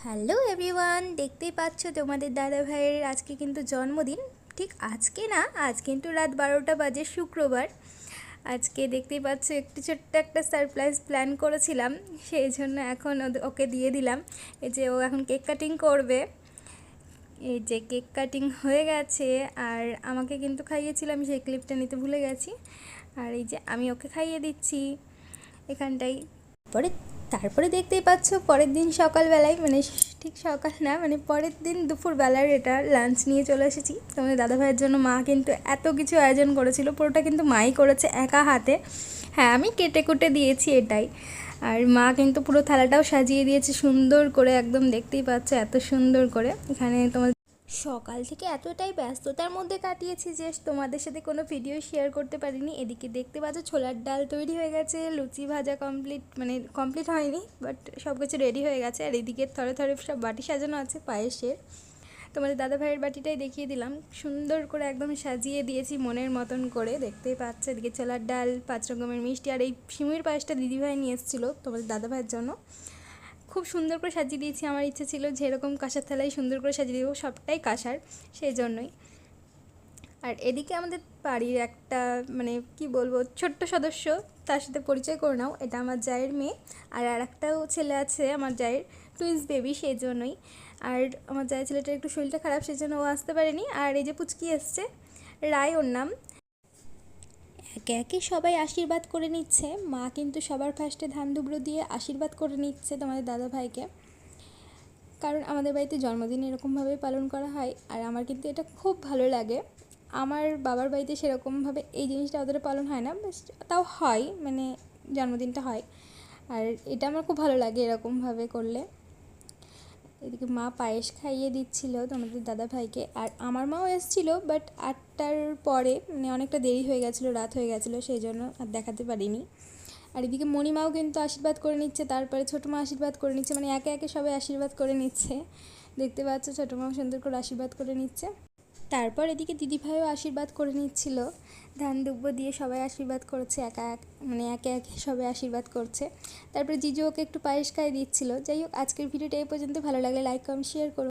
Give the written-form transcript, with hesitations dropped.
Hello everyone, দেখতেই পাচ্ছ তোমাদের দাদা ভাইয়ের আজকে কিন্তু জন্মদিন। ঠিক আজকে না, আজ কিন্তু রাত 12টা বাজে, শুক্রবার। আজকে দেখতেই পাচ্ছ একটু ছোট্ট একটা সারপ্রাইজ প্ল্যান করেছিলাম, সেই জন্য এখন ওকে দিয়ে দিলাম। এই যে ও এখন কেক কাটিং করবে। এই যে কেক কাটিং হয়ে গেছে, আর আমাকে কিন্তু খাইয়েছিলাম, সেই ক্লিপটা নিতে ভুলে গেছি। আর এই যে আমি ওকে খাইয়ে দিচ্ছি এখানটাই। পরে তারপরে দেখতেই পাচ্ছ পরের দিন সকালবেলায়, মানে ঠিক সকাল না, মানে পরের দিন দুপুরবেলার এটা লাঞ্চ নিয়ে চলে এসেছি। তোমাদের দাদাভাইয়ের জন্য মা কিন্তু এত কিছু আয়োজন করেছিল, পুরোটা কিন্তু মাই করেছে একা হাতে। হ্যাঁ, আমি কেটে কুটে দিয়েছি এটাই। আর মা কিন্তু পুরো থালাটাও সাজিয়ে দিয়েছে সুন্দর করে, একদম দেখতেই পাচ্ছ এত সুন্দর করে। এখানে তোমার সকাল থেকে এতটাই ব্যস্ততার মধ্যে কাটিয়েছি যে তোমাদের সাথে কোনো ভিডিও শেয়ার করতে পারিনি। এদিকে দেখতে পাচ্ছ ছোলার ডাল তৈরি হয়ে গেছে, লুচি ভাজা কমপ্লিট, মানে কমপ্লিট হয়নি বাট সব কিছু রেডি হয়ে গেছে। আর এদিকে থরে থরে সব বাটি সাজানো আছে পায়েসের। তোমাদের দাদা ভাইয়ের বাটিটাই দেখিয়ে দিলাম, সুন্দর করে একদম সাজিয়ে দিয়েছি মনের মতন করে, দেখতেই পাচ্ছ। এদিকে ছোলার ডাল, 5 রকমের মিষ্টি, আর এই সিমুইর পায়েসটা দিদিভাই নিয়ে এসেছিলো তোমাদের দাদা ভাইয়ের জন্য। খুব সুন্দর করে সাজিয়ে দিয়েছি। আমার ইচ্ছে ছিল যে এরকম কাঁসার থালায় সুন্দর করে সাজিয়ে দেবো, সবটাই কাঁসার, সেই জন্যই। আর এদিকে আমাদের বাড়ির একটা, মানে কি বলবো, ছোট্ট সদস্য, তার সাথে পরিচয় করে নাও। এটা আমার জায়ের মেয়ে, আর একটাও ছেলে আছে আমার জায়ের, টুইন্স বেবি, সেই জন্যই। আর আমার জায়ের ছেলেটার একটু শরীরটা খারাপ, সেই জন্য ও আসতে পারেনি। আর এই যে পুচকি এসছে, রায় ওর নাম। একে একে সবাই আশীর্বাদ করে নিচ্ছে। মা কিন্তু সবার ফার্স্টে ধান দুব্রো দিয়ে আশীর্বাদ করে নিচ্ছে তোমাদের দাদা ভাইকে, কারণ আমাদের বাড়িতে জন্মদিন এরকমভাবেই পালন করা হয়। আর আমার কিন্তু এটা খুব ভালো লাগে। আমার বাবার বাড়িতে সেরকমভাবে এই জিনিসটা ওদের পালন হয় না, তাও হয়, মানে জন্মদিনটা হয়। আর এটা আমার খুব ভালো লাগে এরকমভাবে করলে। এদিকে মা পায়েস খাইয়ে দিচ্ছিল তোমাদের দাদা ভাইকে, আর আমার মাও এসেছিলো, বাট 8টার পরে, মানে অনেকটা দেরি হয়ে গেছিলো, রাত হয়ে গেছিলো, সেই জন্য আর দেখাতে পারিনি। আর এদিকে মণিমাও কিন্তু আশীর্বাদ করে নিচ্ছে, তারপরে ছোটো মা আশীর্বাদ করে নিচ্ছে, মানে একে একে সবাই আশীর্বাদ করে নিচ্ছে। দেখতে পাচ্ছ ছোটো মাও সুন্দর করে আশীর্বাদ করে নিচ্ছে। তারপর এদিকে দিদিভাইও আশীর্বাদ করে নিচ্ছিল, ধান দুব্য দিয়ে সবাই আশীর্বাদ করছে, মানে একে একে সবাই আশীর্বাদ করছে। তারপরে জিজু ওকে একটু পায়েস খাইয়ে দিচ্ছিল। যাই হোক, আজকের ভিডিওটা এই পর্যন্ত। ভালো লাগলে লাইক কমেন্ট শেয়ার করুন।